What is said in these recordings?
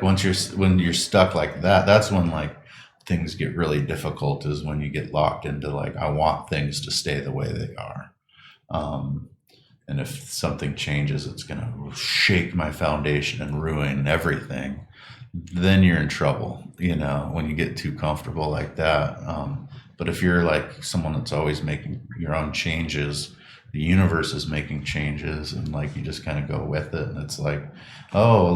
like when you're stuck like that, that's when like things get really difficult, is when you get locked into like, I want things to stay the way they are. Um, and if something changes, it's going to shake my foundation and ruin everything. Then you're in trouble, when you get too comfortable like that. But if you're like someone that's always making your own changes, the universe is making changes, and like you just kind of go with it. And it's like, oh,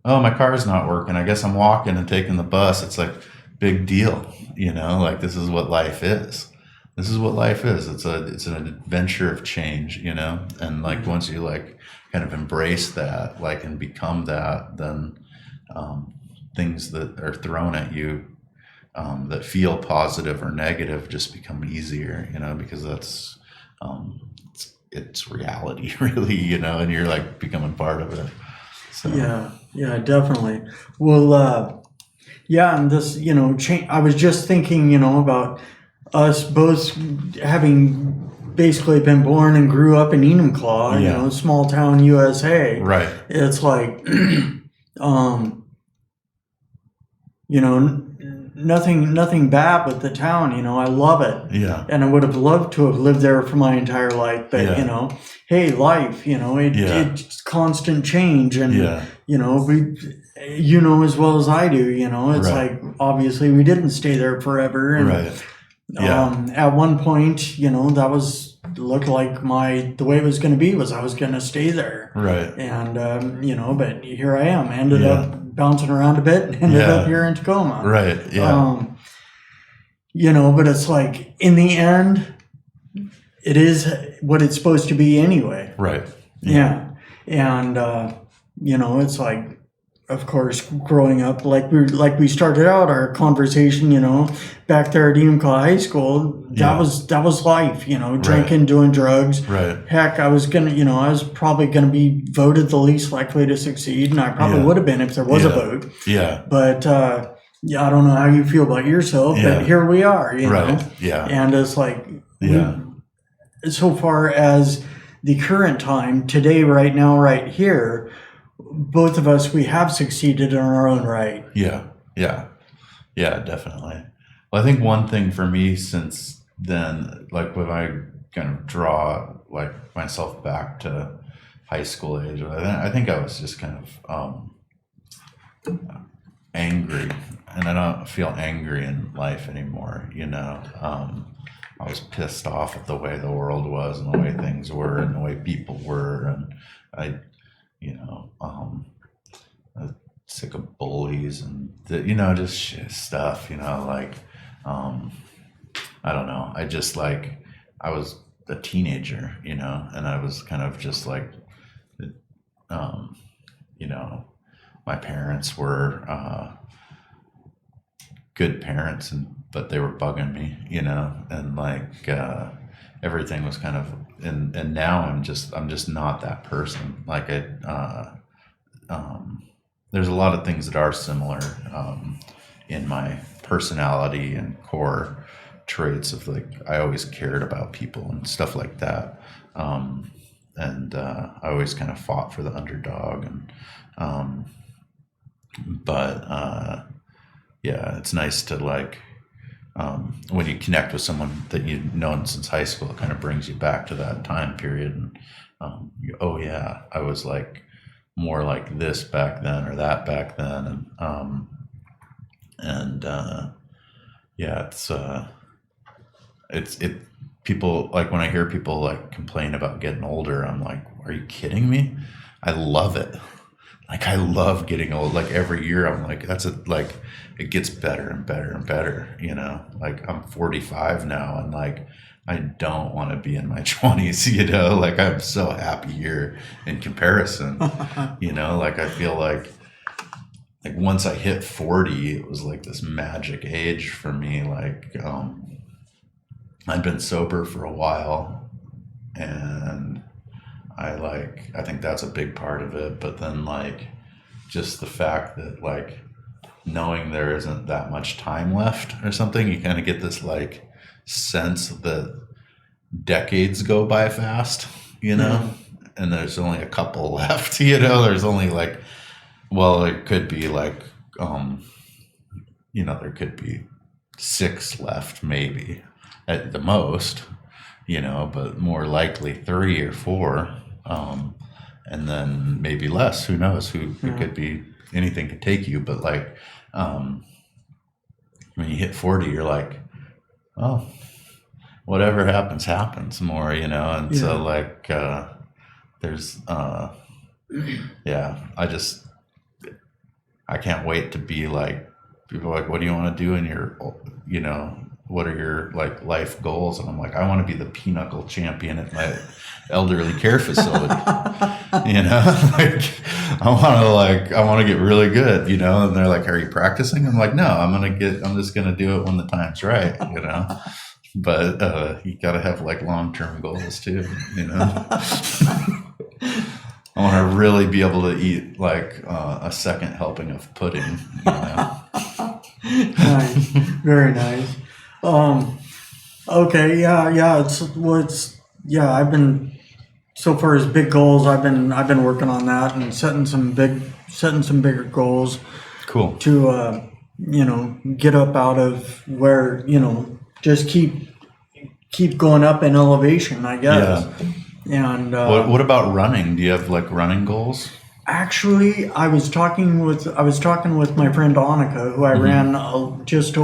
my car's not working. I guess I'm walking and taking the bus. It's like, big deal, like this is what life is. This is what life is. It's an adventure of change, and like once you like kind of embrace that, like, and become that, then things that are thrown at you that feel positive or negative just become easier, because that's it's reality, really, and you're like becoming part of it. So Yeah, definitely. Well, yeah, and this, I was just thinking, about us both having basically been born and grew up in Enumclaw, Yeah. small town USA. Right. It's like, nothing bad with the town. I love it. Yeah. And I would have loved to have lived there for my entire life. But, Yeah. Hey, life, it's constant change. And, Yeah. as well as I do, it's Right. like, obviously we didn't stay there forever. And, Right. Yeah. at one point, that looked like the way it was going to be was I was going to stay there. Right. And, but here I am, ended Yeah. up bouncing around a bit and ended up here in Tacoma. Right. Yeah. But it's like, in the end, it is what it's supposed to be anyway. Right. Yeah. And, it's like, of course, growing up, like we started out our conversation, back there at Enumclaw High School, that was life, drinking, doing drugs. Right. Heck, I was probably gonna be voted the least likely to succeed, and I probably would have been if there was a vote. Yeah. But I don't know how you feel about yourself, but here we are, Right. know. Yeah. And it's like, Yeah. so far as the current time, today, right now, right here, both of us, we have succeeded in our own right. Yeah. Definitely. Well, I think one thing for me since then, like when I kind of draw like myself back to high school age, I think I was just kind of angry, and I don't feel angry in life anymore. I was pissed off at the way the world was and the way things were and the way people were, and I sick of bullies and just shit stuff, like I don't know. I just like, I was a teenager, and I was kind of just like, my parents were good parents, but they were bugging me, and like everything was kind of, and now I'm just not that person. Like there's a lot of things that are similar in my personality and core traits of like, I always cared about people and stuff like that. And I always kind of fought for the underdog, and it's nice to like, when you connect with someone that you've known since high school, it kind of brings you back to that time period. And I was like more like this back then or that back then. It's people, like when I hear people like complain about getting older, I'm like, are you kidding me? I love it. Like, I love getting old. Like every year I'm like, it gets better and better and better, like I'm 45 now, and like, I don't want to be in my 20s, like I'm so happy here in comparison, like I feel like once I hit 40, it was like this magic age for me. Like, I'd been sober for a while, and I think that's a big part of it. But then like, just the fact that like, knowing there isn't that much time left or something, you kind of get this like sense that decades go by fast, and there's only a couple left, there's only like Well, it could be like, um, there could be 6 left, maybe at the most, but more likely 3 or 4, and then maybe less. Who knows? It Yeah. could be anything could take you, but like, um, when you hit 40, you're like, oh, whatever happens, happens more, and Yeah. so like, there's, yeah, I can't wait to be like, people are like, what do you want to do in your, what are your like life goals? And I'm like, I want to be the pinochle champion at my elderly care facility. Like I want to get really good, and they're like, are you practicing? I'm like, no, I'm just going to do it when the time's right, but you got to have like long-term goals too, I want to really be able to eat like a second helping of pudding. Nice, very nice. Um, okay, yeah. Yeah. I've been so far as big goals. I've been working on that and setting some bigger goals Cool. to get up out of where just keep going up in elevation, I guess. Yeah. And What about running? Do you have like running goals? actually, I was talking with my friend Annika, who I ran just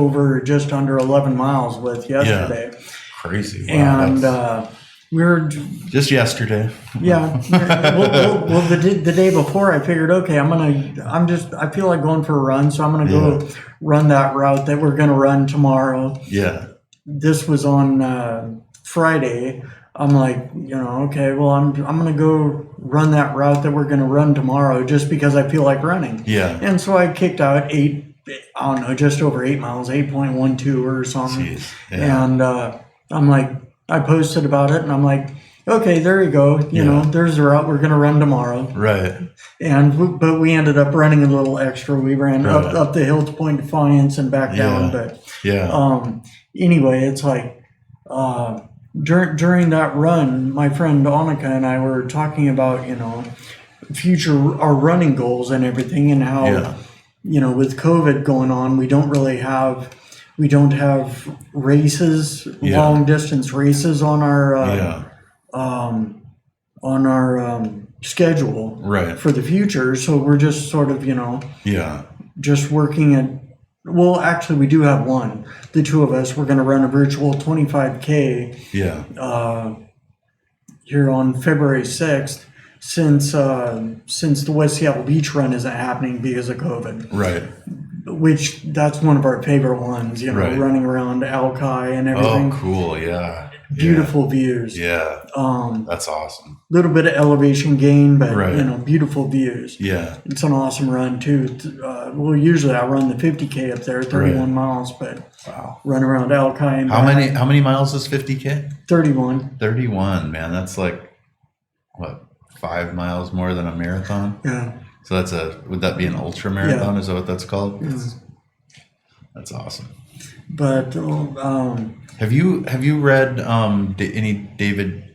under 11 miles with yesterday, Crazy. Wow, and we were just yesterday. yeah. Well, the day before, I figured, okay, I feel like going for a run, so I'm gonna go run that route that we're gonna run tomorrow. Yeah. This was on Friday. I'm like, okay, well, I'm gonna go run that route that we're gonna run tomorrow just because I feel like running. Yeah. And so I kicked out I don't know, just over 8 miles, 8.12 or something. Jeez. Yeah. And I'm like, I posted about it, and I'm like, okay, there you go. There's the route we're gonna run tomorrow. Right. But we ended up running a little extra. We ran up the hill to Point Defiance and back down. But anyway, it's like. During that run, my friend Annika and I were talking about, our running goals and everything, and how, with COVID going on, we don't have races, long distance races on our schedule for the future. So we're just sort of, just working at. Well, actually, we do have one. The two of us, we're going to run a virtual 25K here on February 6th, since the West Seattle Beach Run isn't happening because of COVID. Right. Which, that's one of our favorite ones, running around Alki and everything. Oh, cool. Yeah. Beautiful views. Yeah. That's awesome. Little bit of elevation gain, but beautiful views. Yeah. It's an awesome run too. Usually I run the 50K up there, 31 miles, but run around Alki. And how many miles is 50K? 31. 31, man. That's like what, 5 miles more than a marathon? Yeah. So would that be an ultra marathon? Yeah. Is that what that's called? Yeah. That's awesome. But have you read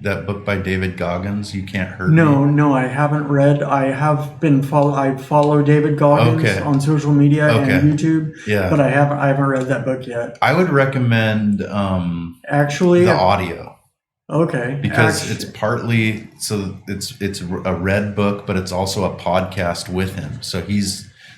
that book by David Goggins? You Can't Hurt Me? No, I haven't read. I follow David Goggins on social media and YouTube. Yeah. But I haven't read that book yet. I would recommend actually the audio. Okay. Because it's partly it's a read book, but it's also a podcast with him. So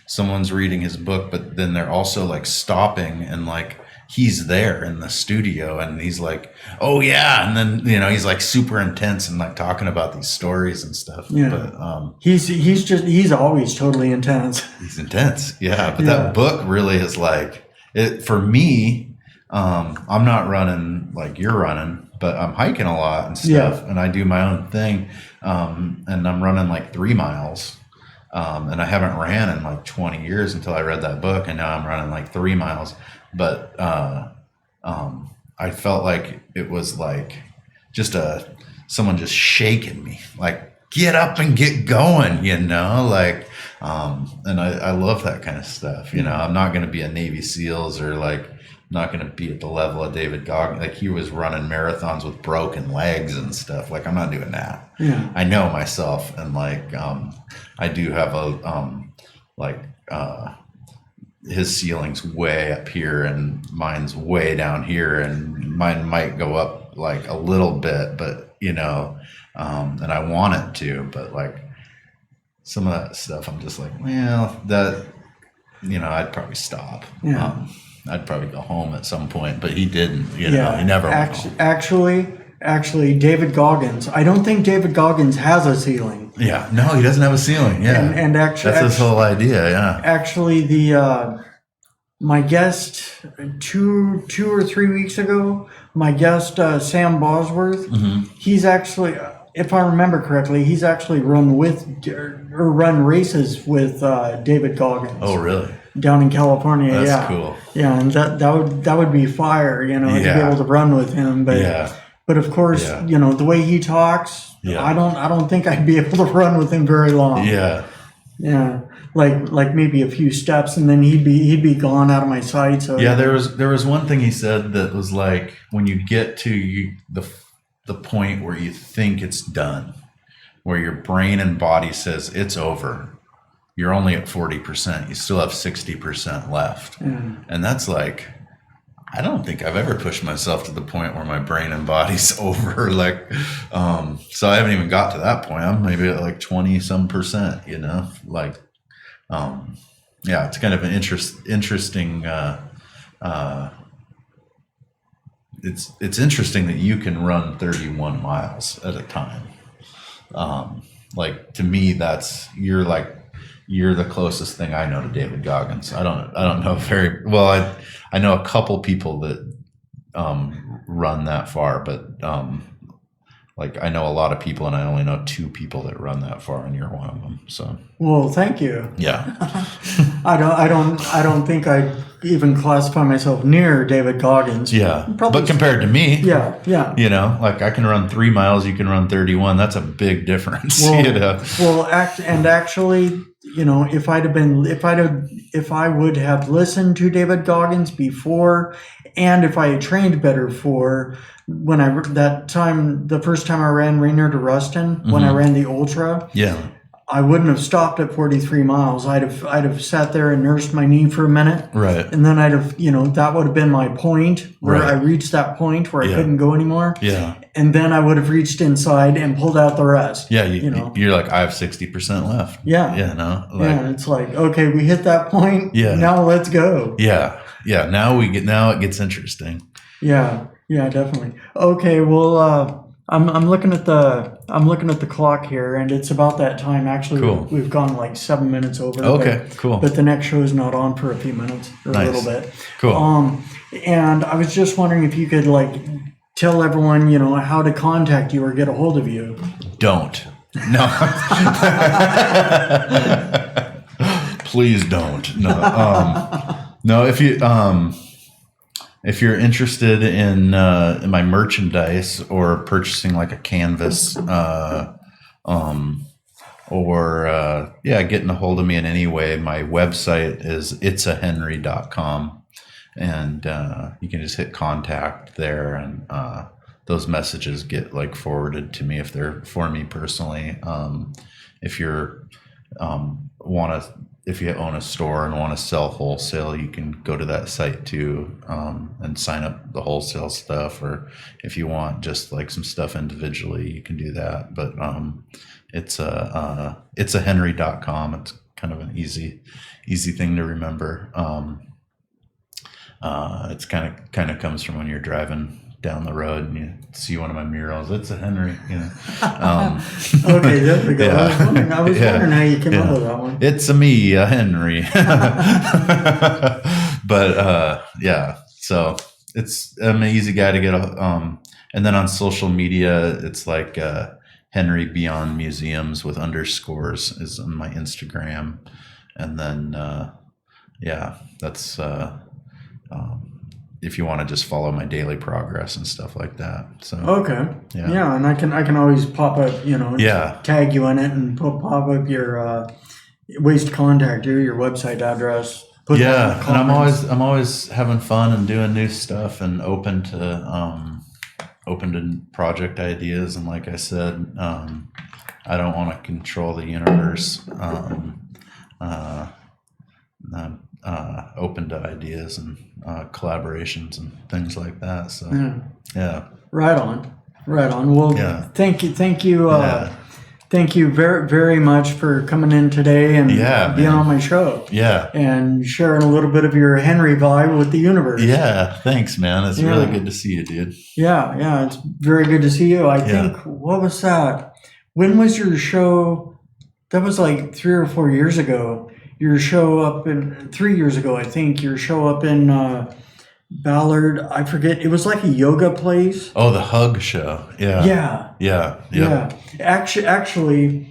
someone's reading his book, but then they're also like stopping and like he's there in the studio and he's like, oh yeah, and then he's like super intense and like talking about these stories and stuff. Yeah. But he's always totally intense. He's intense, yeah. But that book really is like it for me. I'm not running like you're running, but I'm hiking a lot and stuff, and I do my own thing, and I'm running like 3 miles. And I haven't ran in like 20 years until I read that book, and now I'm running like 3 miles. But I felt like it was like just someone just shaking me, like get up and get going, like, and I love that kind of stuff. I'm not going to be a Navy SEALs or like not going to be at the level of David Goggins. Like he was running marathons with broken legs and stuff. Like I'm not doing that. Yeah. I know myself, and like I do have like his ceiling's way up here and mine's way down here, and mine might go up like a little bit, but and I want it to, but like some of that stuff, I'm just like, well, that, I'd probably stop. Yeah. I'd probably go home at some point, but he didn't, he never went home. Actually, David Goggins. I don't think David Goggins has a ceiling. Yeah, no, he doesn't have a ceiling. Yeah, and actually, that's his whole idea. Yeah, actually, my guest 2 or 3 weeks ago, my guest Sam Bosworth. He's actually, if I remember correctly, he's actually run races with David Goggins. Oh, really? Down in California. That's cool. Yeah, and that would be fire, to be able to run with him. But but of course, the way he talks, I don't think I'd be able to run with him very long. Yeah. Yeah. Like maybe a few steps, and then he'd be gone out of my sight. So there was one thing he said that was like, when you get to the point where you think it's done, where your brain and body says it's over, you're only at 40%. You still have 60% left, and that's like, I don't think I've ever pushed myself to the point where my brain and body's over. Like, so I haven't even got to that point. I'm maybe at like 20 some percent. Like. It's kind of an interesting. It's interesting that you can run 31 miles at a time. Like, to me, you're the closest thing I know to David Goggins. I don't know very well. I know a couple people that run that far, but like, I know a lot of people, and I only know 2 people that run that far, and you're one of them. So, well, thank you. Yeah. I don't think I even classify myself near David Goggins. Yeah. But compared to me, yeah. Like, I can run 3 miles, you can run 31. That's a big difference. Well, actually, if I would have listened to David Goggins before, and if I had trained better for the first time I ran Rainier to Ruston, when I ran the ultra, I wouldn't have stopped at 43 miles. I'd have sat there and nursed my knee for a minute. Right. And then I'd have, that would have been my point where I reached that point where I couldn't go anymore. Yeah. And then I would have reached inside and pulled out the rest. Yeah. You're like, I have 60% left. Yeah. Yeah. No. It's like, okay, we hit that point. Yeah. Now let's go. Yeah. Yeah. Now it gets interesting. Yeah. Yeah, definitely. Okay. Well, I'm looking at the clock here, and it's about that time. Actually, cool. We've gone like 7 minutes over. Okay, cool. But the next show is not on for a few minutes or a little bit. Cool. And I was just wondering if you could tell everyone, how to contact you or get a hold of you. Don't. No. Please don't. No. No. If you're interested in my merchandise or purchasing like a canvas, or getting a hold of me in any way, my website is itsahenry.com, and you can just hit contact there, and those messages get forwarded to me if they're for me personally. If you're if you own a store and want to sell wholesale, you can go to that site too, and sign up the wholesale stuff. Or if you want just some stuff individually, you can do that. But it's ahenry.com. It's kind of an easy thing to remember. It's kind of comes from when you're driving down the road and you see one of my murals. It's a Henry, Okay, there we go. Yeah. I was wondering how you came up with that one. It's me, a Henry. But so I'm an easy guy to get. And then on social media, it's Henry Beyond Museums with underscores is on my Instagram, and then that's. If you want to just follow my daily progress and stuff like that. So okay, yeah, and I can always pop up, tag you in it and pop up your ways to contact you, your website address. And I'm always having fun and doing new stuff and open to project ideas. And like I said, I don't want to control the universe. open to ideas and collaborations and things like that. So yeah. Right on. Well, thank you. Thank you very, very much for coming in today and being on my show. Yeah. And sharing a little bit of your Henry vibe with the universe. Yeah. Thanks, man. It's really good to see you, dude. Yeah. It's very good to see you. I think, what was that? When was your show? That was like 3 or 4 years ago. Your show up in 3 years ago, I think. Your show up in Ballard. I forget. It was like a yoga place. Oh, the Hug Show. Yeah. Actually,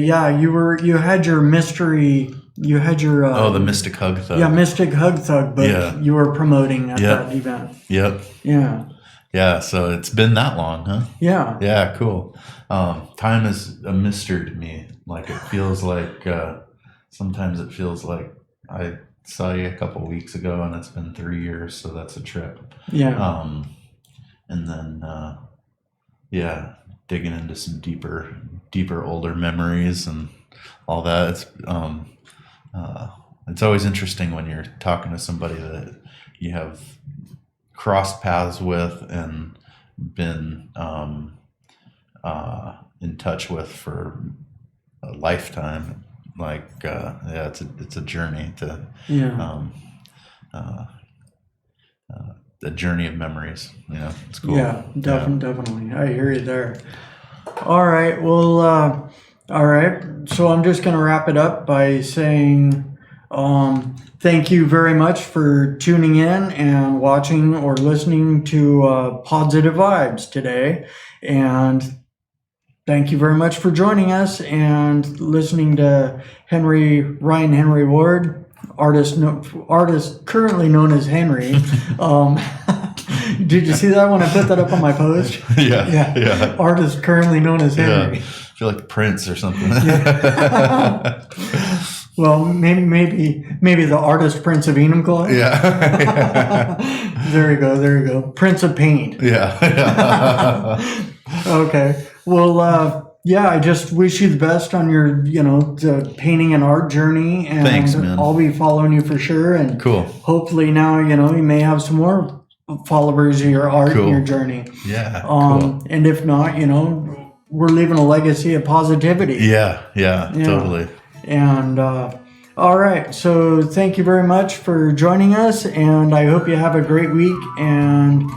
yeah. You had your mystery. You had your the Mystic Hug Thug. Yeah, Mystic Hug Thug. But you were promoting at that event. Yep. Yeah. So it's been that long, huh? Yeah. Yeah. Cool. Time is a mystery to me. Like it feels like sometimes it feels like I saw you a couple weeks ago and it's been 3 years, so that's a trip. Yeah. And then digging into some deeper older memories and all that. It's always interesting when you're talking to somebody that you have crossed paths with and been in touch with for a lifetime. Like it's a journey to the journey of memories. It's cool. Yeah, definitely. I hear you there. All right. Well, all right. So I'm just going to wrap it up by saying thank you very much for tuning in and watching or listening to Positive Vibes today. And thank you very much for joining us and listening to Ryan Henry Ward, artist currently known as Henry. Did you see that when I put that up on my post? Yeah. Artist currently known as Henry. I feel like Prince or something. Well, maybe the artist Prince of Enumclaw. Yeah. There you go. Prince of Paint. Yeah. Okay. Well, I just wish you the best on your, the painting and art journey. And thanks, man. I'll be following you for sure. And cool. Hopefully now, you may have some more followers of your art and your journey. Yeah. Cool. And if not, we're leaving a legacy of positivity. Yeah. Totally. And, all right. So thank you very much for joining us. And I hope you have a great week. And,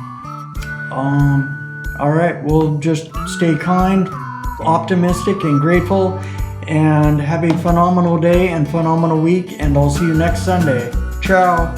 all right, we'll just stay kind, optimistic, and grateful, and have a phenomenal day and phenomenal week, and I'll see you next Sunday. Ciao.